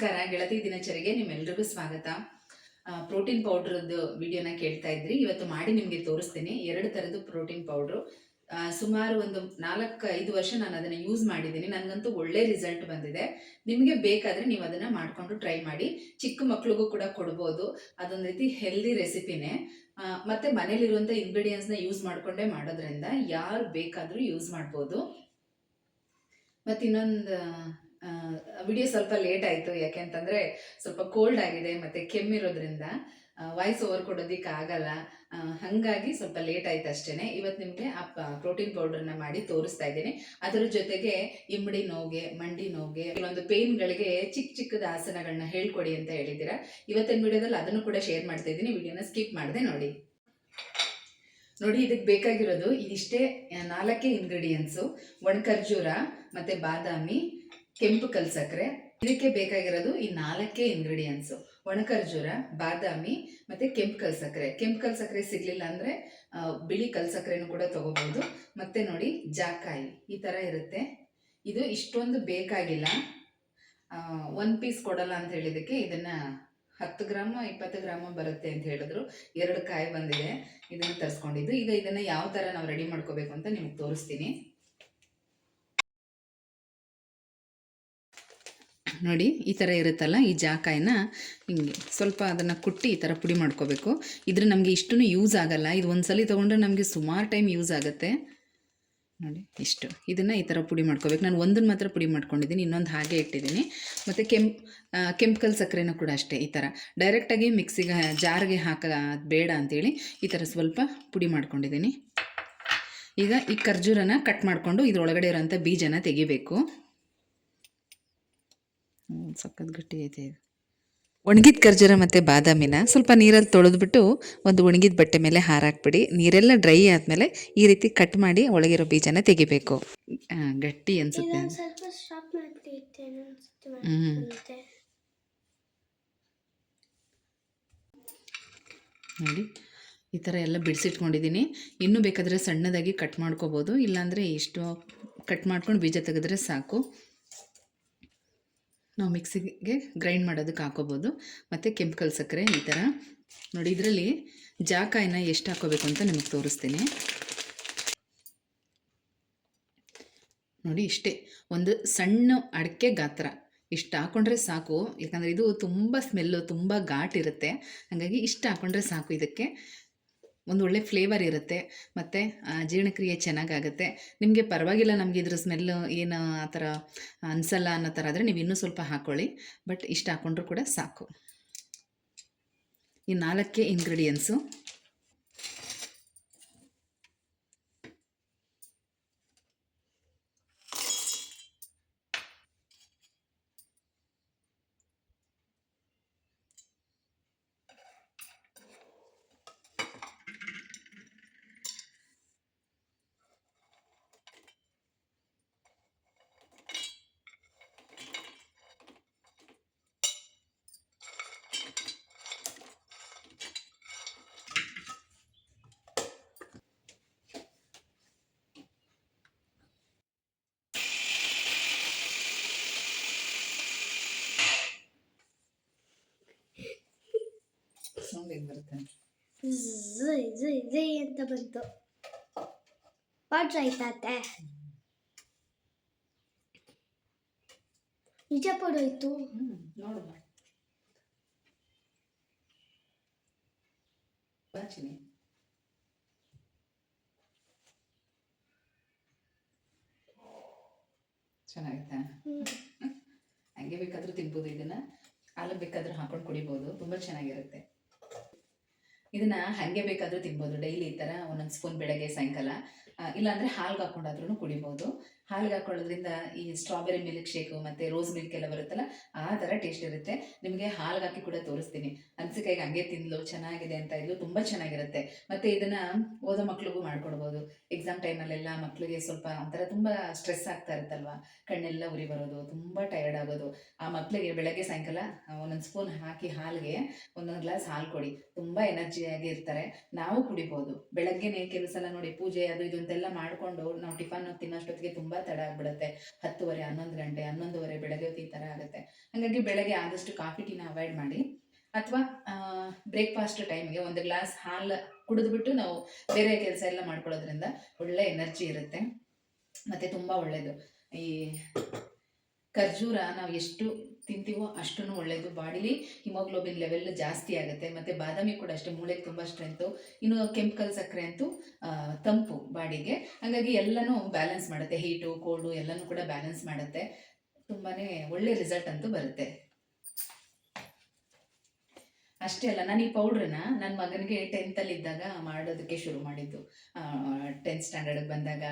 ನಮಸ್ಕಾರ ಗೆಳತಿ ದಿನಚರಿಗೆ ನಿಮ್ಮೆಲ್ರಿಗೂ ಸ್ವಾಗತ. ಪ್ರೋಟೀನ್ ಪೌಡ್ರದ್ದು ವಿಡಿಯೋನ ಕೇಳ್ತಾ ಇದ್ರಿ. ಇವತ್ತು ಮಾಡಿ ನಿಮಗೆ ತೋರಿಸ್ತೀನಿ 2 ಥರದ್ದು ಪ್ರೋಟೀನ್ ಪೌಡ್ರು. ಸುಮಾರು ಒಂದು 4-5 ವರ್ಷ ನಾನು ಅದನ್ನು ಯೂಸ್ ಮಾಡಿದ್ದೀನಿ. ನನಗಂತೂ ಒಳ್ಳೆ ರಿಸಲ್ಟ್ ಬಂದಿದೆ. ನಿಮಗೆ ಬೇಕಾದರೆ ನೀವು ಅದನ್ನು ಮಾಡಿಕೊಂಡು ಟ್ರೈ ಮಾಡಿ. ಚಿಕ್ಕ ಮಕ್ಳಿಗೂ ಕೂಡ ಕೊಡ್ಬೋದು. ಅದೊಂದು ರೀತಿ ಹೆಲ್ದಿ ರೆಸಿಪಿನೇ. ಮತ್ತು ಮನೇಲಿರುವಂಥ ಇಂಗ್ರೀಡಿಯೆಂಟ್ಸ್ನ ಯೂಸ್ ಮಾಡಿಕೊಂಡೇ ಮಾಡೋದ್ರಿಂದ ಯಾರು ಬೇಕಾದರೂ ಯೂಸ್ ಮಾಡ್ಬೋದು. ಮತ್ತು ಇನ್ನೊಂದು ವಿಡಿಯೋ ಸ್ವಲ್ಪ ಲೇಟ್ ಆಯಿತು, ಯಾಕೆಂತಂದರೆ ಸ್ವಲ್ಪ ಕೋಲ್ಡ್ ಆಗಿದೆ ಮತ್ತು ಕೆಮ್ಮಿರೋದ್ರಿಂದ ವಾಯ್ಸ್ ಓವರ್ ಕೊಡೋದಕ್ಕೆ ಆಗಲ್ಲ. ಹಾಗಾಗಿ ಸ್ವಲ್ಪ ಲೇಟ್ ಆಯ್ತು ಅಷ್ಟೇ. ಇವತ್ತು ನಿಮಗೆ ಆ ಪ್ರೋಟೀನ್ ಪೌಡ್ರನ್ನ ಮಾಡಿ ತೋರಿಸ್ತಾ ಇದ್ದೀನಿ. ಅದರ ಜೊತೆಗೆ ಇಮ್ಮಡಿ ನೋವಿಗೆ, ಮಂಡಿ ನೋವಿಗೆ, ಕೆಲವೊಂದು ಪೇನ್ಗಳಿಗೆ ಚಿಕ್ಕ ಚಿಕ್ಕದ ಆಸನಗಳನ್ನ ಹೇಳ್ಕೊಡಿ ಅಂತ ಹೇಳಿದ್ದೀರಾ. ಇವತ್ತಿನ ವಿಡಿಯೋದಲ್ಲಿ ಅದನ್ನು ಕೂಡ ಶೇರ್ ಮಾಡ್ತಾ ಇದ್ದೀನಿ. ವಿಡಿಯೋನ ಸ್ಕಿಪ್ ಮಾಡದೆ ನೋಡಿ. ಇದಕ್ಕೆ ಬೇಕಾಗಿರೋದು ಇದಿಷ್ಟೇ 4 ಇಂಗ್ರೀಡಿಯೆಂಟ್ಸು: ಒಣಖರ್ಜೂರ ಮತ್ತು ಬಾದಾಮಿ, ಕೆಂಪು ಕಲ್ಸಕ್ಕರೆ. ಇದಕ್ಕೆ ಬೇಕಾಗಿರೋದು ಈ 4 ಇಂಗ್ರೀಡಿಯೆಂಟ್ಸು: ಒಣಖರ್ಜೂರ, ಬಾದಾಮಿ ಮತ್ತು ಕೆಂಪು ಕಲ್ಸಕ್ಕರೆ. ಕೆಂಪು ಕಲ್ಸಕ್ಕರೆ ಸಿಗಲಿಲ್ಲ ಅಂದರೆ ಬಿಳಿ ಕಲ್ಸಕ್ಕರೆನೂ ಕೂಡ ತೊಗೋಬೋದು. ಮತ್ತು ನೋಡಿ, ಜಾಕಾಯಿ ಈ ಥರ ಇರುತ್ತೆ. ಇದು ಇಷ್ಟೊಂದು ಬೇಕಾಗಿಲ್ಲ, 1 ಪೀಸ್ ಕೊಡಲ್ಲ ಅಂತ ಹೇಳಿದ್ದಕ್ಕೆ ಇದನ್ನು 10 ಗ್ರಾಮ 20 ಗ್ರಾಮ ಬರುತ್ತೆ ಅಂತ ಹೇಳಿದ್ರು. 2 ಕಾಯಿ ಬಂದಿದೆ, ಇದನ್ನು ತರಿಸ್ಕೊಂಡಿದ್ದು. ಈಗ ಇದನ್ನು ಯಾವ ಥರ ನಾವು ರೆಡಿ ಮಾಡ್ಕೋಬೇಕು ಅಂತ ನಿಮಗೆ ತೋರಿಸ್ತೀನಿ. ನೋಡಿ, ಈ ಥರ ಇರುತ್ತಲ್ಲ, ಈ ಜಾಕಾಯಿನ ಹಿಂಗೆ ಸ್ವಲ್ಪ ಅದನ್ನು ಕುಟ್ಟಿ ಈ ಥರ ಪುಡಿ ಮಾಡ್ಕೋಬೇಕು. ಇದ್ರ ನಮಗೆ ಇಷ್ಟೂ ಯೂಸ್ ಆಗಲ್ಲ. ಇದು ಒಂದ್ಸಲ ತೊಗೊಂಡ್ರೆ ನಮಗೆ ಸುಮಾರು ಟೈಮ್ ಯೂಸ್ ಆಗುತ್ತೆ. ನೋಡಿ, ಇಷ್ಟು ಇದನ್ನು ಈ ಥರ ಪುಡಿ ಮಾಡ್ಕೋಬೇಕು. ನಾನು ಒಂದನ್ನು ಮಾತ್ರ ಪುಡಿ ಮಾಡ್ಕೊಂಡಿದ್ದೀನಿ, ಇನ್ನೊಂದು ಹಾಗೆ ಇಟ್ಟಿದ್ದೀನಿ. ಮತ್ತು ಕೆಂಪು ಕಲ್ ಸಕ್ಕರೆನೂ ಕೂಡ ಅಷ್ಟೇ. ಈ ಥರ ಡೈರೆಕ್ಟಾಗಿ ಮಿಕ್ಸಿಗೆ ಜಾರ್ಗೆ ಬೇಡ ಅಂಥೇಳಿ ಈ ಥರ ಸ್ವಲ್ಪ ಪುಡಿ ಮಾಡ್ಕೊಂಡಿದ್ದೀನಿ. ಈಗ ಈ ಖರ್ಜೂರನ ಕಟ್ ಮಾಡಿಕೊಂಡು ಇದ್ರೊಳಗಡೆ ಇರೋಂಥ ಬೀಜನ ತೆಗಿಬೇಕು. ಸಖತ್ ಗಟ್ಟಿ ಐತೆ ಇದು. ಒಣಗಿದ ಖರ್ಜೂರ ಮತ್ತು ಬಾದಾಮಿನ ಸ್ವಲ್ಪ ನೀರಲ್ಲಿ ತೊಳೆದ್ಬಿಟ್ಟು ಒಂದು ಒಣಗಿದ ಬಟ್ಟೆ ಮೇಲೆ ಹಾರಾಕ್ಬಿಡಿ. ನೀರೆಲ್ಲ ಡ್ರೈ ಆದಮೇಲೆ ಈ ರೀತಿ ಕಟ್ ಮಾಡಿ ಒಳಗಿರೋ ಬೀಜನ ತೆಗಿಬೇಕು. ಗಟ್ಟಿ ಅನಿಸುತ್ತೆ. ನೋಡಿ, ಈ ಥರ ಎಲ್ಲ ಬಿಡಿಸಿಟ್ಕೊಂಡಿದ್ದೀನಿ. ಇನ್ನೂ ಬೇಕಾದರೆ ಸಣ್ಣದಾಗಿ ಕಟ್ ಮಾಡ್ಕೋಬೋದು, ಇಲ್ಲಾಂದರೆ ಇಷ್ಟು ಕಟ್ ಮಾಡ್ಕೊಂಡು ಬೀಜ ತೆಗೆದ್ರೆ ಸಾಕು. ನಾವು ಮಿಕ್ಸಿಗೆ ಗ್ರೈಂಡ್ ಮಾಡೋದಕ್ಕೆ ಹಾಕೋಬೋದು. ಮತ್ತು ಕೆಂಪು ಕಲ್ ಸಕ್ಕರೆ ಈ ಥರ. ನೋಡಿ, ಇದರಲ್ಲಿ ಜಾಕಾಯಿನ ಎಷ್ಟು ಹಾಕೋಬೇಕು ಅಂತ ನಿಮಗೆ ತೋರಿಸ್ತೀನಿ. ನೋಡಿ, ಇಷ್ಟೇ, ಒಂದು ಸಣ್ಣ ಅಡಿಕೆ ಗಾತ್ರ ಇಷ್ಟು ಹಾಕ್ಕೊಂಡ್ರೆ ಸಾಕು. ಯಾಕಂದರೆ ಇದು ತುಂಬ ಸ್ಮೆಲ್ಲು, ತುಂಬ ಘಾಟಿರುತ್ತೆ. ಹಾಗಾಗಿ ಇಷ್ಟು ಹಾಕ್ಕೊಂಡ್ರೆ ಸಾಕು. ಇದಕ್ಕೆ ಒಂದು ಒಳ್ಳೆ ಫ್ಲೇವರ್ ಇರುತ್ತೆ ಮತ್ತು ಜೀರ್ಣಕ್ರಿಯೆ ಚೆನ್ನಾಗಾಗುತ್ತೆ. ನಿಮಗೆ ಪರವಾಗಿಲ್ಲ, ನಮಗೆ ಇದ್ರ ಸ್ಮೆಲ್ಲು ಏನು ಆ ಥರ ಅನಿಸಲ್ಲ ಅನ್ನೋ ಥರ ಆದರೆ ನೀವು ಇನ್ನೂ ಸ್ವಲ್ಪ ಹಾಕ್ಕೊಳ್ಳಿ. ಬಟ್ ಇಷ್ಟು ಹಾಕ್ಕೊಂಡ್ರೂ ಕೂಡ ಸಾಕು. ಈ 4 ಇಂಗ್ರೀಡಿಯೆಂಟ್ಸು. ಬರುತ್ತೆ ಅಂತ ಬಂತು. ಪಾಟ್ರ ಆಯ್ತಾತೆ ನಿಜ ಪಡೋಯ್ತು. ನೋಡು ಬಾಚಿನಿ, ಚೆನ್ನಾಗಿತ್ತಾ? ಹಂಗೆ ಬೇಕಾದರೂ ತಿನ್ಬೋದು. ಇದನ್ನು ಹಾಲು ಬೇಕಾದರೂ ಹಾಕೊಂಡು ಕುಡಿಬೋದು, ತುಂಬ ಚೆನ್ನಾಗಿರುತ್ತೆ. ಇದನ್ನು ಹಾಗೆ ಬೇಕಾದರೂ ತಿನ್ಬೋದು. ಡೈಲಿ ಈ ಥರ ಒಂದೊಂದು ಸ್ಪೂನ್ ಬೆಳಗ್ಗೆ ಸಾಯಂಕಾಲ, ಇಲ್ಲಾಂದರೆ ಹಾಲ್ಗೆ ಹಾಕ್ಕೊಂಡಾದ್ರೂ ಕುಡಿಬೋದು. ಹಾಲ್ಗೆ ಹಾಕೊಳ್ಳೋದ್ರಿಂದ ಈ ಸ್ಟ್ರಾಬೆರಿ ಮಿಲ್ಕ್ ಶೇಕು ಮತ್ತು ರೋಸ್ ಮಿಲ್ಕ್ ಎಲ್ಲ ಬರುತ್ತಲ್ಲ, ಆ ಥರ ಟೇಸ್ಟ್ ಇರುತ್ತೆ. ನಿಮಗೆ ಹಾಲ್ಗೆ ಹಾಕಿ ಕೂಡ ತೋರಿಸ್ತೀನಿ. ಅನ್ಸಿಕಾಯಿಗೆ ಹಂಗೆ ತಿಂದಲು, ಚೆನ್ನಾಗಿದೆ ಅಂತ ಇದ್ಲು, ತುಂಬ ಚೆನ್ನಾಗಿರುತ್ತೆ. ಮತ್ತು ಇದನ್ನು ಓದೋ ಮಕ್ಳಿಗೂ ಮಾಡ್ಕೊಡ್ಬೋದು. ಎಕ್ಸಾಮ್ ಟೈಮಲ್ಲೆಲ್ಲ ಮಕ್ಕಳಿಗೆ ಸ್ವಲ್ಪ ಒಂಥರ ತುಂಬ ಸ್ಟ್ರೆಸ್ ಆಗ್ತಾ ಇರುತ್ತಲ್ವ, ಕಣ್ಣೆಲ್ಲ ಉರಿ ಬರೋದು, ತುಂಬ ಟಯರ್ಡ್ ಆಗೋದು. ಆ ಮಕ್ಕಳಿಗೆ ಬೆಳಗ್ಗೆ ಸಾಯಂಕಾಲ ಒಂದೊಂದು ಸ್ಪೂನ್ ಹಾಕಿ ಹಾಲಿಗೆ ಒಂದೊಂದು ಗ್ಲಾಸ್ ಹಾಲು ಕೊಡಿ, ತುಂಬ ಎನರ್ಜಿಯಾಗಿ ಇರ್ತಾರೆ. ನಾವು ಕುಡಿಬೋದು. ಬೆಳಗ್ಗೆನೇ ಕೆಲವು ಸಲ ನೋಡಿ, ಪೂಜೆ ಅದು ಇದು ಅಂತೆಲ್ಲ ಮಾಡಿಕೊಂಡು ನಾವು ಟಿಫನ್ ತಿನ್ನೋಷ್ಟೊತ್ತಿಗೆ ತುಂಬ ತಡ ಆಗಿಬಿಡುತ್ತೆ. 10:30, 11 ಗಂಟೆ, 11:30 ಬೆಳಗ್ಗೆ ಹೊತ್ತು ಈ ಥರ ಆಗುತ್ತೆ. ಹಾಗಾಗಿ ಬೆಳಗ್ಗೆ ಆದಷ್ಟು ಕಾಫಿ ಟೀನ ಅವಾಯ್ಡ್ ಮಾಡಿ, ಅಥವಾ ಬ್ರೇಕ್ಫಾಸ್ಟ್ ಟೈಮ್ಗೆ ಒಂದು ಗ್ಲಾಸ್ ಹಾಲು ಕುಡಿದ್ಬಿಟ್ಟು ನಾವು ಬೇರೆ ಕೆಲಸ ಎಲ್ಲ ಮಾಡ್ಕೊಳ್ಳೋದ್ರಿಂದ ಒಳ್ಳೆ ಎನರ್ಜಿ ಇರುತ್ತೆ. ಮತ್ತು ತುಂಬ ಒಳ್ಳೆಯದು. ಈ ಖರ್ಜೂರ ನಾವು ಎಷ್ಟು ತಿಂತೀವೋ ಅಷ್ಟೂ ಒಳ್ಳೆಯದು. ಬಾಡಿಲಿ ಹಿಮೋಗ್ಲೋಬಿನ್ ಲೆವೆಲ್ ಜಾಸ್ತಿ ಆಗುತ್ತೆ. ಮತ್ತು ಬಾದಾಮಿ ಕೂಡ ಅಷ್ಟೇ, ಮೂಳೆಗೆ ತುಂಬ ಸ್ಟ್ರೆಂತು. ಇನ್ನು ಕೆಂಪು ಸಕ್ಕರೆ ಅಂತೂ ತಂಪು ಬಾಡಿಗೆ. ಹಾಗಾಗಿ ಎಲ್ಲನೂ ಬ್ಯಾಲೆನ್ಸ್ ಮಾಡುತ್ತೆ. ಹೀಟು ಕೋಲ್ಡು ಎಲ್ಲನೂ ಕೂಡ ಬ್ಯಾಲೆನ್ಸ್ ಮಾಡುತ್ತೆ. ತುಂಬಾ ಒಳ್ಳೆ ರಿಸಲ್ಟ್ ಅಂತೂ ಬರುತ್ತೆ. ಅಷ್ಟೇ ಅಲ್ಲ, ನಾನು ಈ ಪೌಡ್ರನ್ನ ನನ್ನ ಮಗನಿಗೆ 10th ಇದ್ದಾಗ ಮಾಡೋದಕ್ಕೆ ಶುರು ಮಾಡಿದ್ದು. 10th ಸ್ಟ್ಯಾಂಡರ್ಡ್ಗೆ ಬಂದಾಗ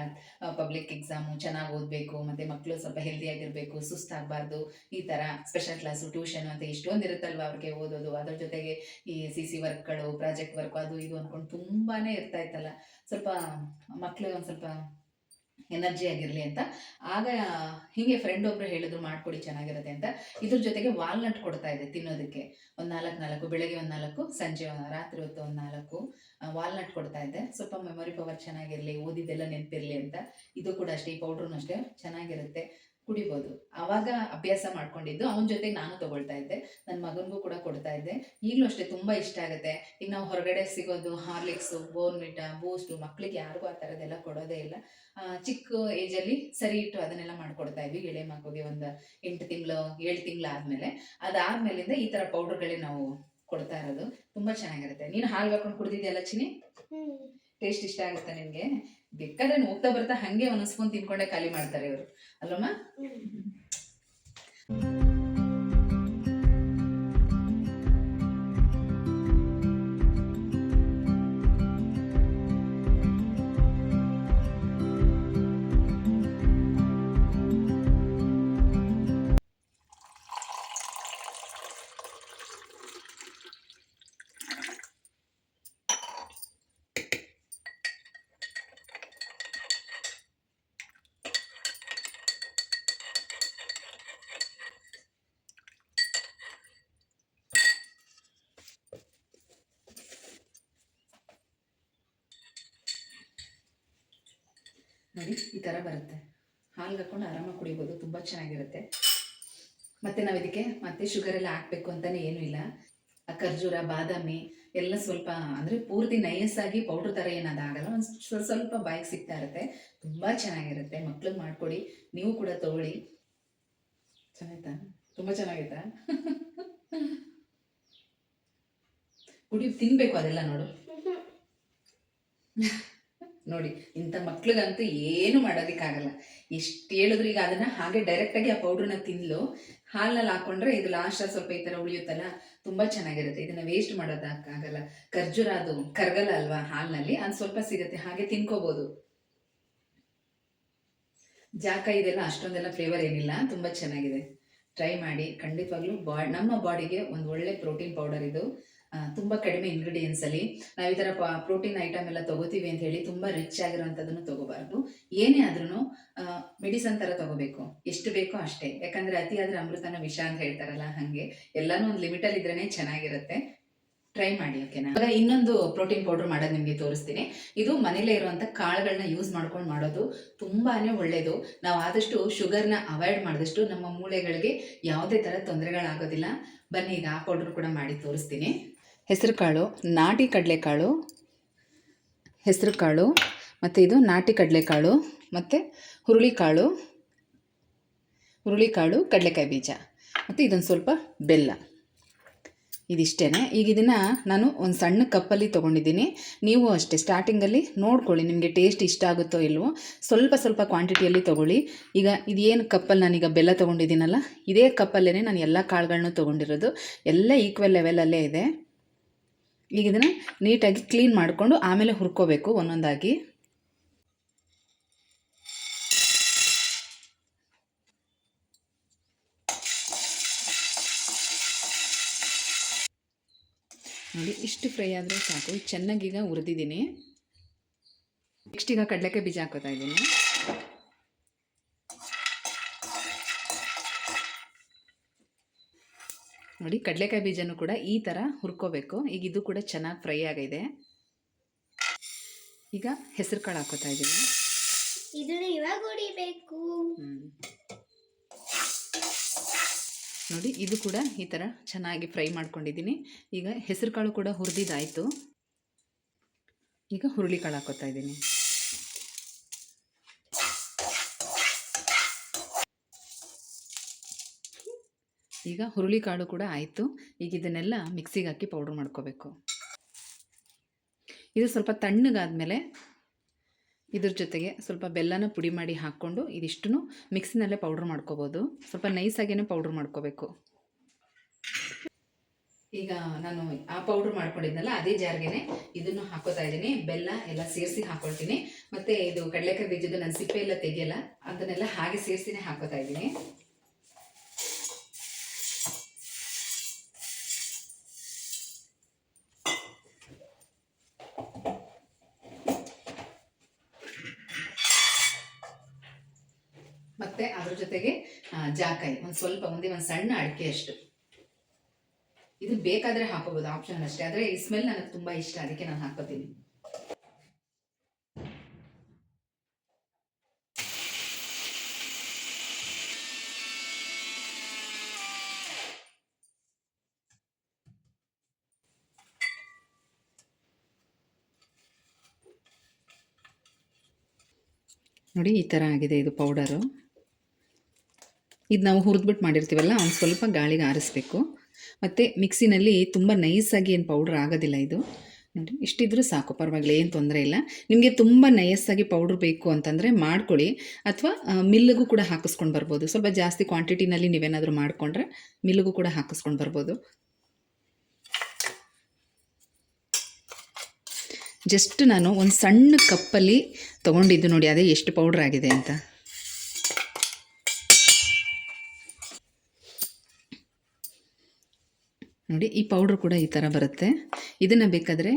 ಪಬ್ಲಿಕ್ ಎಕ್ಸಾಮು ಚೆನ್ನಾಗಿ ಓದಬೇಕು, ಮತ್ತು ಮಕ್ಕಳು ಸ್ವಲ್ಪ ಹೆಲ್ದಿಯಾಗಿರಬೇಕು, ಸುಸ್ತಾಗಬಾರ್ದು, ಈ ಥರ ಸ್ಪೆಷಲ್ ಕ್ಲಾಸು, ಟ್ಯೂಷನ್ ಅಂತ ಎಷ್ಟೊಂದು ಇರುತ್ತಲ್ವ ಅವ್ರಿಗೆ ಓದೋದು. ಅದ್ರ ಜೊತೆಗೆ ಈ CC ವರ್ಕ್ಗಳು, ಪ್ರಾಜೆಕ್ಟ್ ವರ್ಕು, ಅದು ಇದು ಅಂದ್ಕೊಂಡು ತುಂಬಾ ಇರ್ತಾಯಿತ್ತಲ್ಲ. ಸ್ವಲ್ಪ ಮಕ್ಕಳು ಒಂದು ಸ್ವಲ್ಪ ಎನರ್ಜಿ ಆಗಿರಲಿ ಅಂತ ಆಗ ಹೀಗೆ ಫ್ರೆಂಡ್ ಒಬ್ಬರು ಹೇಳಿದ್ರು ಮಾಡಿಕೊಡಿ ಚೆನ್ನಾಗಿರುತ್ತೆ ಅಂತ. ಇದ್ರ ಜೊತೆಗೆ ವಾಲ್ನಟ್ ಕೊಡ್ತಾ ಇದೆ ತಿನ್ನೋದಕ್ಕೆ. ಒಂದು 4 ಬೆಳಗ್ಗೆ, ಒಂದು 4 ಸಂಜೆ, ರಾತ್ರಿ ಹೊತ್ತು ಒಂದು 4 ವಾಲ್ನಟ್ ಕೊಡ್ತಾ ಇದ್ದೆ. ಸ್ವಲ್ಪ ಮೆಮೊರಿ ಪವರ್ ಚೆನ್ನಾಗಿರಲಿ, ಓದಿದ್ದೆಲ್ಲ ನೆನಪಿರಲಿ ಅಂತ. ಇದು ಕೂಡ ಅಷ್ಟೇ, ಈ ಪೌಡ್ರೂ ಅಷ್ಟೇ ಚೆನ್ನಾಗಿರುತ್ತೆ, ಕುಡಿಬೋದು. ಆವಾಗ ಅಭ್ಯಾಸ ಮಾಡ್ಕೊಂಡಿದ್ದು. ಅವನ ಜೊತೆಗೆ ನಾನು ತೊಗೊಳ್ತಾ ಇದ್ದೆ, ನನ್ನ ಮಗನಿಗೂ ಕೂಡ ಕೊಡ್ತಾ ಇದ್ದೆ. ಈಗಲೂ ಅಷ್ಟೇ ತುಂಬ ಇಷ್ಟ ಆಗುತ್ತೆ. ಈಗ ನಾವು ಹೊರಗಡೆ ಸಿಗೋದು ಹಾರ್ಲಿಕ್ಸು, ಬೋರ್ನ್ವಿಟಾ, ಬೂಸ್ಟು, ಮಕ್ಕಳಿಗೆ ಯಾರಿಗೂ ಆ ಥರದ್ದೆಲ್ಲ ಕೊಡೋದೇ ಇಲ್ಲ. ಚಿಕ್ಕ ಏಜಲ್ಲಿ ಸರಿ ಇಟ್ಟು ಅದನ್ನೆಲ್ಲ ಮಾಡ್ಕೊಡ್ತಾ ಇದ್ವಿ. ಎಳೆ ಮಗುಗೆ ಒಂದು 8 ತಿಂಗಳು 7 ತಿಂಗಳು ಆದಮೇಲೆ, ಅದಾದಮೇಲಿಂದ ಈ ಥರ ಪೌಡ್ರ್ಗಳೇ ನಾವು ಕೊಡ್ತಾ ಇರೋದು. ತುಂಬ ಚೆನ್ನಾಗಿರುತ್ತೆ. ನೀನು ಹಾಲು ಹಾಕೊಂಡು ಕುಡ್ದಿದ್ಯಲ್ಲ ಚಿನಿ? ಟೇಸ್ಟ್ ಇಷ್ಟ ಆಗುತ್ತೆ ನಿನಗೆ? ಬೇಕಾದ್ರೆ ಹೋಗ್ತಾ ಬರ್ತಾ ಹಾಗೆ ಒಂದೊಂದು ಸ್ಪೂನ್ ತಿನ್ಕೊಂಡೆ ಖಾಲಿ ಮಾಡ್ತಾರೆ ಇವರು, ಅಲ್ಲಮ್ಮ? ನೋಡಿ, ಈ ಥರ ಬರುತ್ತೆ. ಹಾಲ್ಗೆ ಹಾಕ್ಕೊಂಡು ಆರಾಮಾಗಿ ಕುಡಿಬೋದು, ತುಂಬ ಚೆನ್ನಾಗಿರುತ್ತೆ. ಮತ್ತು ನಾವು ಇದಕ್ಕೆ ಮತ್ತೆ ಶುಗರ್ ಎಲ್ಲ ಹಾಕಬೇಕು ಅಂತಲೇ ಏನೂ ಇಲ್ಲ. ಆ ಖರ್ಜೂರ, ಬಾದಾಮಿ ಎಲ್ಲ ಸ್ವಲ್ಪ ಅಂದರೆ ಪೂರ್ತಿ ನೈಸಾಗಿ ಪೌಡ್ರ್ ಥರ ಏನಾದಾಗಲ್ಲ, ಒಂದು ಸ್ವಲ್ಪ ಬಾಯಿಗೆ ಸಿಗ್ತಾ ಇರುತ್ತೆ. ತುಂಬ ಚೆನ್ನಾಗಿರುತ್ತೆ. ಮಕ್ಳಿಗೆ ಮಾಡಿಕೊಡಿ, ನೀವು ಕೂಡ ತೊಗೊಳ್ಳಿ. ಚೆನ್ನಾಯ್ತಾ? ತುಂಬ ಚೆನ್ನಾಗಿತ್ತಾ? ಕುಡಿ, ತಿನ್ನಬೇಕು ಅದೆಲ್ಲ. ನೋಡಿ, ಇಂಥ ಮಕ್ಳಿಗಂತೂ ಏನು ಮಾಡೋದಕ್ಕಾಗಲ್ಲ. ಎಷ್ಟು ಹೇಳಿದ್ರು ಈಗ ಅದನ್ನು ಹಾಗೆ ಡೈರೆಕ್ಟಾಗಿ ಆ ಪೌಡ್ರನ್ನ ತಿನ್ನಲು, ಹಾಲಿನಲ್ಲಿ ಹಾಕ್ಕೊಂಡ್ರೆ ಇದು ಲಾಸ್ಟಲ್ಲಿ ಸ್ವಲ್ಪ ಈ ಥರ ಉಳಿಯುತ್ತಲ್ಲ, ತುಂಬ ಚೆನ್ನಾಗಿರುತ್ತೆ. ಇದನ್ನು ವೇಸ್ಟ್ ಮಾಡೋದಕ್ಕಾಗಲ್ಲ. ಖರ್ಜೂರ ಅದು ಕರಗಲ್ಲ ಅಲ್ವಾ ಹಾಲಿನಲ್ಲಿ, ಅದು ಸ್ವಲ್ಪ ಸಿಗುತ್ತೆ, ಹಾಗೆ ತಿನ್ಕೋಬೋದು. ಜಾಕ ಇದೆಲ್ಲ ಅಷ್ಟೊಂದೆಲ್ಲ ಫ್ಲೇವರ್ ಏನಿಲ್ಲ, ತುಂಬ ಚೆನ್ನಾಗಿದೆ. ಟ್ರೈ ಮಾಡಿ ಖಂಡಿತವಾಗ್ಲೂ. ನಮ್ಮ ಬಾಡಿಗೆ ಒಂದು ಒಳ್ಳೆ ಪ್ರೋಟೀನ್ ಪೌಡರ್ ಇದು. ತುಂಬ ಕಡಿಮೆ ಇಂಗ್ರೀಡಿಯೆಂಟ್ಸಲ್ಲಿ ನಾವು ಈ ಥರ ಪ್ರೋಟೀನ್ ಐಟಮ್ ಎಲ್ಲ ತೊಗೋತೀವಿ ಅಂತ ಹೇಳಿ ತುಂಬ ರಿಚ್ ಆಗಿರೋಂಥದ್ದನ್ನು ತೊಗೋಬಾರ್ದು. ಏನೇ ಆದ್ರೂ ಮೆಡಿಸನ್ ಥರ ತೊಗೋಬೇಕು, ಎಷ್ಟು ಬೇಕೋ ಅಷ್ಟೇ. ಯಾಕಂದರೆ ಅತಿ ಆದರೆ ಅಮೃತನ ವಿಷ ಅಂತ ಹೇಳ್ತಾರಲ್ಲ, ಹಾಗೆ ಎಲ್ಲನೂ ಒಂದು ಲಿಮಿಟಲ್ಲಿ ಇದ್ರೇ ಚೆನ್ನಾಗಿರುತ್ತೆ. ಟ್ರೈ ಮಾಡಿ, ಓಕೆನಾ? ಇವಾಗ ಇನ್ನೊಂದು ಪ್ರೋಟೀನ್ ಪೌಡರ್ ಮಾಡೋದು ನಿಮಗೆ ತೋರಿಸ್ತೀನಿ. ಇದು ಮನೇಲೇ ಇರುವಂಥ ಕಾಳುಗಳನ್ನ ಯೂಸ್ ಮಾಡ್ಕೊಂಡು ಮಾಡೋದು ತುಂಬಾ ಒಳ್ಳೆಯದು. ನಾವು ಆದಷ್ಟು ಶುಗರ್ನ ಅವಾಯ್ಡ್ ಮಾಡಿದಷ್ಟು ನಮ್ಮ ಮೂಳೆಗಳಿಗೆ ಯಾವುದೇ ಥರ ತೊಂದರೆಗಳಾಗೋದಿಲ್ಲ. ಬನ್ನಿ, ಈಗ ಆ ಪೌಡ್ರ್ ಕೂಡ ಮಾಡಿ ತೋರಿಸ್ತೀನಿ. ಹೆಸರು ಕಾಳು, ನಾಟಿ ಕಡಲೆಕಾಳು, ಹೆಸರು ಕಾಳು, ಮತ್ತು ಇದು ನಾಟಿ ಕಡಲೆಕಾಳು, ಮತ್ತು ಹುರುಳಿಕಾಳು, ಕಡಲೆಕಾಯಿ ಬೀಜ, ಮತ್ತು ಇದೊಂದು ಸ್ವಲ್ಪ ಬೆಲ್ಲ. ಇದಿಷ್ಟೇ. ಈಗ ಇದನ್ನು ನಾನು ಒಂದು ಸಣ್ಣ ಕಪ್ಪಲ್ಲಿ ತೊಗೊಂಡಿದ್ದೀನಿ. ನೀವು ಅಷ್ಟೇ ಸ್ಟಾರ್ಟಿಂಗಲ್ಲಿ ನೋಡ್ಕೊಳ್ಳಿ, ನಿಮಗೆ ಟೇಸ್ಟ್ ಇಷ್ಟ ಆಗುತ್ತೋ ಇಲ್ವೋ, ಸ್ವಲ್ಪ ಕ್ವಾಂಟಿಟಿಯಲ್ಲಿ ತೊಗೊಳ್ಳಿ. ಈಗ ಇದೇನು ಕಪ್ಪಲ್ಲಿ ನಾನೀಗ ಬೆಲ್ಲ ತೊಗೊಂಡಿದ್ದೀನಲ್ಲ, ಇದೇ ಕಪ್ಪಲ್ಲೇ ನಾನು ಎಲ್ಲ ಕಾಳುಗಳನ್ನೂ ತೊಗೊಂಡಿರೋದು. ಎಲ್ಲ ಈಕ್ವಲ್ ಲೆವೆಲಲ್ಲೇ ಇದೆ. ಈಗ ಇದನ್ನು ನೀಟಾಗಿ ಕ್ಲೀನ್ ಮಾಡಿಕೊಂಡು ಆಮೇಲೆ ಹುರ್ಕೋಬೇಕು ಒಂದೊಂದಾಗಿ. ನೋಡಿ, ಇಷ್ಟು ಫ್ರೈ ಆದರೆ ಸಾಕು. ಚೆನ್ನಾಗೀಗ ಹುರಿದಿದ್ದೀನಿ. ನೆಕ್ಸ್ಟ್ ಈಗ ಕಡಲೆಕಾಯಿ ಬೀಜ ಹಾಕೋತಾ ಇದ್ದೀನಿ. ನೋಡಿ, ಕಡಲೆಕಾಯಿ ಬೀಜನೂ ಕೂಡ ಈ ಥರ ಹುರ್ಕೋಬೇಕು. ಈಗ ಇದು ಕೂಡ ಚೆನ್ನಾಗಿ ಫ್ರೈ ಆಗಿದೆ. ಈಗ ಹೆಸರು ಕಾಳು ಹಾಕೋತಾ ಇದ್ದೀನಿ. ಇದನ್ನ ಇವಾಗ ಹೊಡಿಬೇಕು. ನೋಡಿ, ಇದು ಕೂಡ ಈ ಥರ ಚೆನ್ನಾಗಿ ಫ್ರೈ ಮಾಡ್ಕೊಂಡಿದ್ದೀನಿ. ಈಗ ಹೆಸರು ಕಾಳು ಕೂಡ ಹುರಿದಿದ್ದಾಯಿತು. ಈಗ ಹುರುಳಿ ಕಾಳು ಹಾಕೋತಾ ಇದ್ದೀನಿ. ಈಗ ಹುರುಳಿ ಕಾಳು ಕೂಡ ಆಯಿತು. ಈಗ ಇದನ್ನೆಲ್ಲ ಮಿಕ್ಸಿಗೆ ಹಾಕಿ ಪೌಡ್ರ್ ಮಾಡ್ಕೋಬೇಕು. ಇದು ಸ್ವಲ್ಪ ತಣ್ಣಗಾದ್ಮೇಲೆ ಇದ್ರ ಜೊತೆಗೆ ಸ್ವಲ್ಪ ಬೆಲ್ಲನ ಪುಡಿ ಮಾಡಿ ಹಾಕ್ಕೊಂಡು ಇದಿಷ್ಟನ್ನು ಮಿಕ್ಸಿನಲ್ಲೇ ಪೌಡ್ರ್ ಮಾಡ್ಕೋಬೋದು. ಸ್ವಲ್ಪ ನೈಸಾಗೇ ಪೌಡ್ರ್ ಮಾಡ್ಕೋಬೇಕು. ಈಗ ನಾನು ಆ ಪೌಡ್ರ್ ಮಾಡ್ಕೊಂಡಿದ್ನಲ್ಲ ಅದೇ ಜಾರ್ಗೆ ಇದನ್ನು ಹಾಕೋತಾ ಇದ್ದೀನಿ. ಬೆಲ್ಲ ಎಲ್ಲ ಸೇರಿಸಿ ಹಾಕೊಳ್ತೀನಿ. ಮತ್ತು ಇದು ಕಡಲೆಕಾಯಿ ಬೀಜದ ನಾನು ಸಿಪ್ಪೆ ಎಲ್ಲ ತೆಗಿಯಲ್ಲ, ಅದನ್ನೆಲ್ಲ ಹಾಗೆ ಸೇರಿಸಿನೇ ಹಾಕೋತಾ ಇದ್ದೀನಿ. ಮತ್ತು ಅದ್ರ ಜೊತೆಗೆ ಜಾಕಾಯಿ ಒಂದೇ ಒಂದು ಸಣ್ಣ ಅಡಿಕೆ ಅಷ್ಟು. ಇದು ಬೇಕಾದರೆ ಹಾಕೋಬೋದು, ಆಪ್ಷನ್ ಅಷ್ಟೇ. ಆದರೆ ಈ ಸ್ಮೆಲ್ ನನಗೆ ತುಂಬ ಇಷ್ಟ, ಅದಕ್ಕೆ ನಾನು ಹಾಕೋತೀನಿ. ನೋಡಿ, ಈ ಥರ ಆಗಿದೆ ಇದು ಪೌಡರು. ಇದು ನಾವು ಹುರಿದ್ಬಿಟ್ಟು ಮಾಡಿರ್ತೀವಲ್ಲ, ಒಂದು ಸ್ವಲ್ಪ ಗಾಳಿಗೆ ಆರಿಸ್ಬೇಕು. ಮತ್ತು ಮಿಕ್ಸಿನಲ್ಲಿ ತುಂಬ ನೈಸಾಗಿ ಏನು ಪೌಡ್ರ್ ಆಗೋದಿಲ್ಲ ಇದು. ನೋಡಿ, ಇಷ್ಟಿದ್ರೂ ಸಾಕು, ಪರವಾಗಿಲ್ಲ, ಏನು ತೊಂದರೆ ಇಲ್ಲ. ನಿಮಗೆ ತುಂಬ ನೈಸಾಗಿ ಪೌಡ್ರ್ ಬೇಕು ಅಂತಂದರೆ ಮಾಡ್ಕೊಳ್ಳಿ, ಅಥವಾ ಮಿಲ್ಲಿಗೂ ಕೂಡ ಹಾಕಿಸ್ಕೊಂಡು ಬರ್ಬೋದು. ಸ್ವಲ್ಪ ಜಾಸ್ತಿ ಕ್ವಾಂಟಿಟಿನಲ್ಲಿ ನೀವೇನಾದರೂ ಮಾಡಿಕೊಂಡ್ರೆ ಮಿಲ್ಲಿಗೂ ಕೂಡ ಹಾಕಿಸ್ಕೊಂಡು ಬರ್ಬೋದು. ಜಸ್ಟ್ ನಾನು ಒಂದು ಸಣ್ಣ ಕಪ್ಪಲ್ಲಿ ತೊಗೊಂಡಿದ್ದು ನೋಡಿ, ಅದೇ ಎಷ್ಟು ಪೌಡ್ರ್ ಆಗಿದೆ ಅಂತ. ನೋಡಿ, ಈ ಪೌಡ್ರ್ ಕೂಡ ಈ ಥರ ಬರುತ್ತೆ. ಇದನ್ನು ಬೇಕಾದರೆ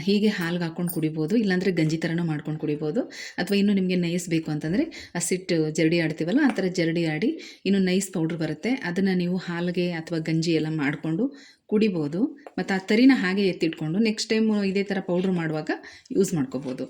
ಹೀಗೆ ಹಾಲ್ಗೆ ಹಾಕ್ಕೊಂಡು ಕುಡಿಬೋದು, ಇಲ್ಲಾಂದರೆ ಗಂಜಿ ಥರನೂ ಮಾಡ್ಕೊಂಡು ಕುಡಿಬೋದು. ಅಥವಾ ಇನ್ನೂ ನಿಮಗೆ ನೈಸ್ ಬೇಕು ಅಂತಂದರೆ ಹಸಿಟ್ಟು ಜರಡಿ ಆಡ್ತೀವಲ್ಲ, ಆ ಥರ ಜರಡಿ ಆಡಿ ಇನ್ನೂ ನೈಸ್ ಪೌಡ್ರ್ ಬರುತ್ತೆ. ಅದನ್ನು ನೀವು ಹಾಲಿಗೆ ಅಥವಾ ಗಂಜಿ ಎಲ್ಲ ಮಾಡಿಕೊಂಡು ಕುಡಿಬೋದು. ಮತ್ತು ಆ ತರಿನ ಹಾಗೆ ಎತ್ತಿಟ್ಕೊಂಡು ನೆಕ್ಸ್ಟ್ ಟೈಮ್ ಇದೇ ಥರ ಪೌಡ್ರ್ ಮಾಡುವಾಗ ಯೂಸ್ ಮಾಡ್ಕೋಬೋದು.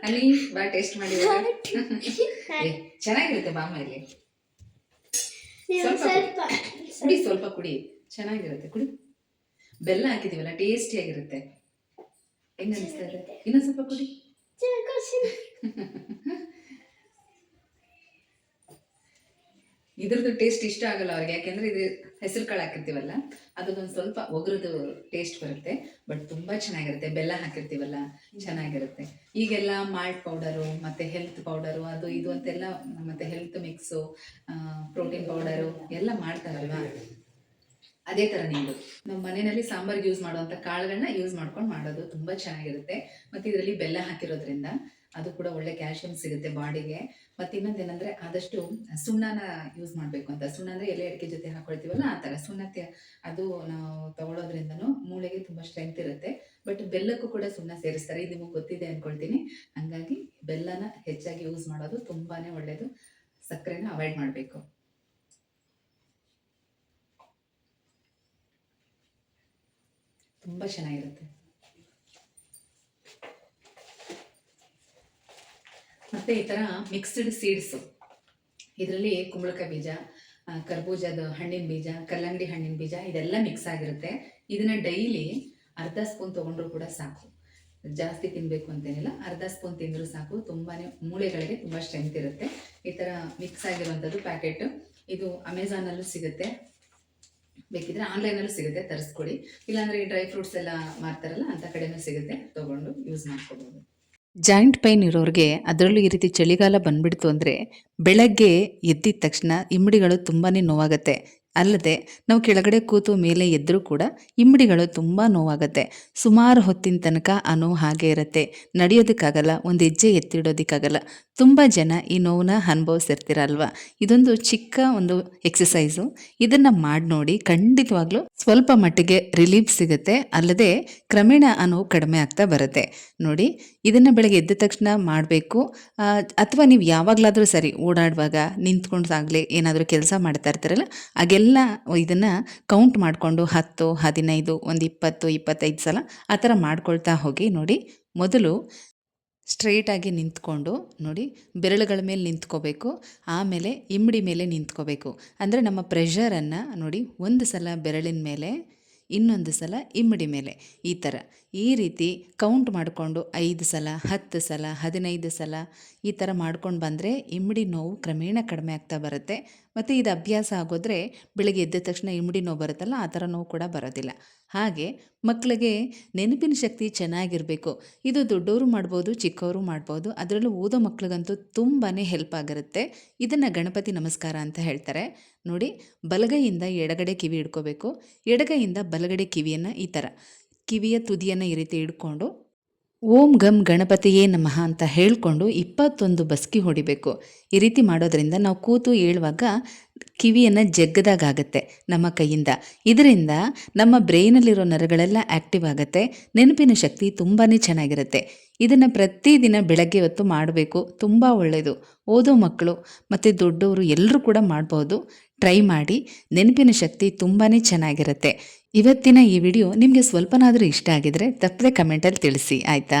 ಅಲ್ಲಿ ಬಾ, ಟೇಸ್ಟ್ ಮಾಡಿ. ಚೆನ್ನಾಗಿರುತ್ತೆ, ಬಾಮ ಇಲ್ಲಿ ಕುಡಿ, ಸ್ವಲ್ಪ ಕುಡಿ, ಚೆನ್ನಾಗಿರುತ್ತೆ, ಕುಡಿ. ಬೆಲ್ಲ ಹಾಕಿದೀವಲ್ಲ, ಟೇಸ್ಟಿಯಾಗಿರುತ್ತೆ. ಹೆಂಗ ಅನಿಸ್ತಾ ಇದೆ? ಇನ್ನೊಂದು ಸ್ವಲ್ಪ ಕುಡಿ. ಇದ್ರದ್ದು ಟೇಸ್ಟ್ ಇಷ್ಟ ಆಗಲ್ಲ ಅವ್ರಿಗೆ, ಯಾಕೆಂದರೆ ಇದು ಹೆಸರು ಕಾಳು ಹಾಕಿರ್ತೀವಲ್ಲ, ಅದೊಂದು ಸ್ವಲ್ಪ ಒಗ್ರದ್ದು ಟೇಸ್ಟ್ ಬರುತ್ತೆ. ಬಟ್ ತುಂಬ ಚೆನ್ನಾಗಿರುತ್ತೆ, ಬೆಲ್ಲ ಹಾಕಿರ್ತೀವಲ್ಲ, ಚೆನ್ನಾಗಿರುತ್ತೆ. ಈಗೆಲ್ಲ ಮಾಲ್ಟ್ ಪೌಡರು ಮತ್ತು ಹೆಲ್ತ್ ಪೌಡರು ಅದು ಇದು ಅಂತೆಲ್ಲ, ಮತ್ತು ಹೆಲ್ತ್ ಮಿಕ್ಸು, ಪ್ರೋಟೀನ್ ಪೌಡರು ಎಲ್ಲ ಮಾಡ್ತಾರಲ್ವ, ಅದೇ ಥರ ಇದು ನಮ್ಮ ಮನೆಯಲ್ಲಿ ಸಾಂಬಾರಿಗೆ ಯೂಸ್ ಮಾಡುವಂಥ ಕಾಳುಗಳನ್ನ ಯೂಸ್ ಮಾಡ್ಕೊಂಡು ಮಾಡೋದು ತುಂಬ ಚೆನ್ನಾಗಿರುತ್ತೆ. ಮತ್ತು ಇದರಲ್ಲಿ ಬೆಲ್ಲ ಹಾಕಿರೋದ್ರಿಂದ ಅದು ಕೂಡ ಒಳ್ಳೆ ಕ್ಯಾಲ್ಶಿಯಂ ಸಿಗುತ್ತೆ ಬಾಡಿಗೆ. ಮತ್ತು ಇನ್ನೊಂದೇನೆಂದರೆ ಆದಷ್ಟು ಸುಣ್ಣನ ಯೂಸ್ ಮಾಡಬೇಕು ಅಂತ. ಸುಣ್ಣ ಅಂದರೆ ಎಲೆ ಅಡಿಕೆ ಜೊತೆ ಹಾಕೊಳ್ತೀವಲ್ಲ, ಆ ಥರ ಸುಣ್ಣ ಅದು ನಾವು ತಗೊಳ್ಳೋದ್ರಿಂದನೂ ಮೂಳೆಗೆ ತುಂಬ ಸ್ಟ್ರೆಂತ್ ಇರುತ್ತೆ. ಬಟ್ ಬೆಲ್ಲಕ್ಕೂ ಕೂಡ ಸುಣ್ಣ ಸೇರಿಸ್ತಾರೆ, ಇದು ನಿಮಗೆ ಗೊತ್ತಿದೆ ಅಂದ್ಕೊಳ್ತೀನಿ. ಹಾಗಾಗಿ ಬೆಲ್ಲನ ಹೆಚ್ಚಾಗಿ ಯೂಸ್ ಮಾಡೋದು ತುಂಬಾ ಒಳ್ಳೆಯದು. ಸಕ್ಕರೆನ ಅವಾಯ್ಡ್ ಮಾಡಬೇಕು. ತುಂಬ ಚೆನ್ನಾಗಿರುತ್ತೆ. ಮತ್ತು ಈ ಥರ ಮಿಕ್ಸ್ಡ್ ಸೀಡ್ಸು, ಇದರಲ್ಲಿ ಕುಂಬಳಕಾಯಿ ಬೀಜ, ಕರ್ಬೂಜದ ಹಣ್ಣಿನ ಬೀಜ, ಕಲ್ಲಂಗಡಿ ಹಣ್ಣಿನ ಬೀಜ, ಇದೆಲ್ಲ ಮಿಕ್ಸ್ ಆಗಿರುತ್ತೆ. ಇದನ್ನು ಡೈಲಿ ಅರ್ಧ ಸ್ಪೂನ್ ತೊಗೊಂಡ್ರೂ ಕೂಡ ಸಾಕು. ಜಾಸ್ತಿ ತಿನ್ನಬೇಕು ಅಂತೇನಿಲ್ಲ, ಅರ್ಧ ಸ್ಪೂನ್ ತಿಂದರೂ ಸಾಕು. ತುಂಬಾ ಮೂಳೆಗಳಿಗೆ ತುಂಬ ಸ್ಟ್ರೆಂತ್ ಇರುತ್ತೆ. ಈ ಥರ ಮಿಕ್ಸ್ ಆಗಿರುವಂಥದ್ದು ಪ್ಯಾಕೆಟ್. ಇದು ಅಮೆಝಾನಲ್ಲೂ ಸಿಗುತ್ತೆ, ಬೇಕಿದ್ರೆ ಆನ್ಲೈನಲ್ಲೂ ಸಿಗುತ್ತೆ, ತರಿಸ್ಕೊಡಿ. ಇಲ್ಲಾಂದರೆ ಈ ಡ್ರೈ ಫ್ರೂಟ್ಸ್ ಎಲ್ಲ ಮಾರ್ತಾರಲ್ಲ, ಅಂಥ ಕಡೆನೂ ಸಿಗುತ್ತೆ, ತೊಗೊಂಡು ಯೂಸ್ ಮಾಡ್ಕೋಬೋದು. ಜಾಯಿಂಟ್ ಪೈನ್ ಇರೋರಿಗೆ, ಅದರಲ್ಲೂ ಈ ರೀತಿ ಚಳಿಗಾಲ ಬಂದುಬಿಡ್ತು ಅಂದರೆ ಬೆಳಗ್ಗೆ ಎದ್ದಿದ ತಕ್ಷಣ ಇಮ್ಮಡಿಗಳು ತುಂಬಾ ನೋವಾಗುತ್ತೆ. ಅಲ್ಲದೆ ನಾವು ಕೆಳಗಡೆ ಕೂತು ಮೇಲೆ ಎದ್ದರೂ ಕೂಡ ಇಮ್ಮಡಿಗಳು ತುಂಬ ನೋವಾಗುತ್ತೆ. ಸುಮಾರು ಹೊತ್ತಿನ ತನಕ ಆ ನೋವು ಹಾಗೆ ಇರುತ್ತೆ. ನಡೆಯೋದಕ್ಕಾಗಲ್ಲ, ಒಂದು ಹೆಜ್ಜೆ ಎತ್ತಿಡೋದಕ್ಕಾಗಲ್ಲ. ತುಂಬ ಜನ ಈ ನೋವನ್ನ ಅನುಭವಿಸಿರ್ತೀರಲ್ವ. ಇದೊಂದು ಚಿಕ್ಕ ಒಂದು ಎಕ್ಸಸೈಸು. ಇದನ್ನು ಮಾಡಿ ನೋಡಿ, ಖಂಡಿತವಾಗ್ಲೂ ಸ್ವಲ್ಪ ಮಟ್ಟಿಗೆ ರಿಲೀಫ್ ಸಿಗುತ್ತೆ. ಅಲ್ಲದೆ ಕ್ರಮೇಣ ಆ ನೋವು ಕಡಿಮೆ ಆಗ್ತಾ ಬರುತ್ತೆ. ನೋಡಿ, ಇದನ್ನು ಬೆಳಗ್ಗೆ ಎದ್ದ ತಕ್ಷಣ ಮಾಡಬೇಕು. ಅಥವಾ ನೀವು ಯಾವಾಗಲಾದರೂ ಸರಿ ಓಡಾಡುವಾಗ, ನಿಂತ್ಕೊಂಡಾಗಲೇ ಏನಾದರೂ ಕೆಲಸ ಮಾಡ್ತಾ ಇರ್ತೀರಲ್ಲ, ಆಗೆಲ್ಲ ಇದನ್ನು ಕೌಂಟ್ ಮಾಡಿಕೊಂಡು 10, 15, ಒಂದು 20, 25 ಸಲ ಆ ಥರ ಮಾಡ್ಕೊಳ್ತಾ ಹೋಗಿ. ನೋಡಿ, ಮೊದಲು ಸ್ಟ್ರೈಟಾಗಿ ನಿಂತ್ಕೊಂಡು ನೋಡಿ, ಬೆರಳುಗಳ ಮೇಲೆ ನಿಂತ್ಕೋಬೇಕು. ಆಮೇಲೆ ಇಮ್ಮಡಿ ಮೇಲೆ ನಿಂತ್ಕೋಬೇಕು. ಅಂದರೆ ನಮ್ಮ ಪ್ರೆಷರನ್ನು ನೋಡಿ, ಒಂದು ಸಲ ಬೆರಳಿನ ಮೇಲೆ, ಇನ್ನೊಂದು ಸಲ ಇಮ್ಮಡಿ ಮೇಲೆ, ಈ ರೀತಿ ಕೌಂಟ್ ಮಾಡಿಕೊಂಡು 5 ಸಲ, 10 ಸಲ, 15 ಸಲ ಈ ಥರ ಮಾಡ್ಕೊಂಡು ಬಂದರೆ ಇಮ್ಮಡಿ ನೋವು ಕ್ರಮೇಣ ಕಡಿಮೆ ಆಗ್ತಾ ಬರುತ್ತೆ. ಮತ್ತು ಇದು ಅಭ್ಯಾಸ ಆಗೋದ್ರೆ ಬೆಳಗ್ಗೆ ಎದ್ದ ತಕ್ಷಣ ಇಮ್ಮಡಿ ನೋವು ಬರುತ್ತಲ್ಲ, ಆ ಥರ ನೋವು ಕೂಡ ಬರೋದಿಲ್ಲ. ಹಾಗೆ ಮಕ್ಕಳಿಗೆ ನೆನಪಿನ ಶಕ್ತಿ ಚೆನ್ನಾಗಿರಬೇಕು. ಇದು ದೊಡ್ಡವರು ಮಾಡ್ಬೋದು, ಚಿಕ್ಕವರು ಮಾಡ್ಬೋದು. ಅದರಲ್ಲೂ ಓದೋ ಮಕ್ಳಿಗಂತೂ ತುಂಬಾ ಹೆಲ್ಪ್ ಆಗಿರುತ್ತೆ. ಇದನ್ನು ಗಣಪತಿ ನಮಸ್ಕಾರ ಅಂತ ಹೇಳ್ತಾರೆ. ನೋಡಿ, ಬಲಗೈಯಿಂದ ಎಡಗಡೆ ಕಿವಿ ಹಿಡ್ಕೋಬೇಕು. ಎಡಗೈಯಿಂದ ಬಲಗಡೆ ಕಿವಿಯನ್ನು ಈ ಥರ ಕಿವಿಯ ತುದಿಯನ್ನು ಈ ರೀತಿ ಹಿಡ್ಕೊಂಡು ಓಂ ಗಂ ಗಣಪತಿಯೇ ನಮಃ ಅಂತ ಹೇಳಿಕೊಂಡು 21 ಬಸ್ಕಿ ಹೊಡಿಬೇಕು. ಈ ರೀತಿ ಮಾಡೋದ್ರಿಂದ ನಾವು ಕೂತು ಏಳುವಾಗ ಕಿವಿಯನ್ನು ಜಗ್ಗದಾಗುತ್ತೆ ನಮ್ಮ ಕೈಯಿಂದ. ಇದರಿಂದ ನಮ್ಮ ಬ್ರೈನಲ್ಲಿರೋ ನರಗಳೆಲ್ಲ ಆ್ಯಕ್ಟಿವ್ ಆಗುತ್ತೆ. ನೆನಪಿನ ಶಕ್ತಿ ತುಂಬಾ ಚೆನ್ನಾಗಿರುತ್ತೆ. ಇದನ್ನು ಪ್ರತಿದಿನ ಬೆಳಗ್ಗೆ ಹೊತ್ತು ಮಾಡಬೇಕು. ತುಂಬ ಒಳ್ಳೆಯದು. ಓದೋ ಮಕ್ಕಳು ಮತ್ತು ದೊಡ್ಡವರು ಎಲ್ಲರೂ ಕೂಡ ಮಾಡ್ಬೋದು. ಟ್ರೈ ಮಾಡಿ. ನೆನಪಿನ ಶಕ್ತಿ ತುಂಬಾ ಚೆನ್ನಾಗಿರುತ್ತೆ. ಇವತ್ತಿನ ಈ ವಿಡಿಯೋ ನಿಮಗೆ ಸ್ವಲ್ಪನಾದರೂ ಇಷ್ಟ ಆಗಿದರೆ ತಪ್ಪದೆ ಕಮೆಂಟಲ್ಲಿ ತಿಳಿಸಿ, ಆಯಿತಾ?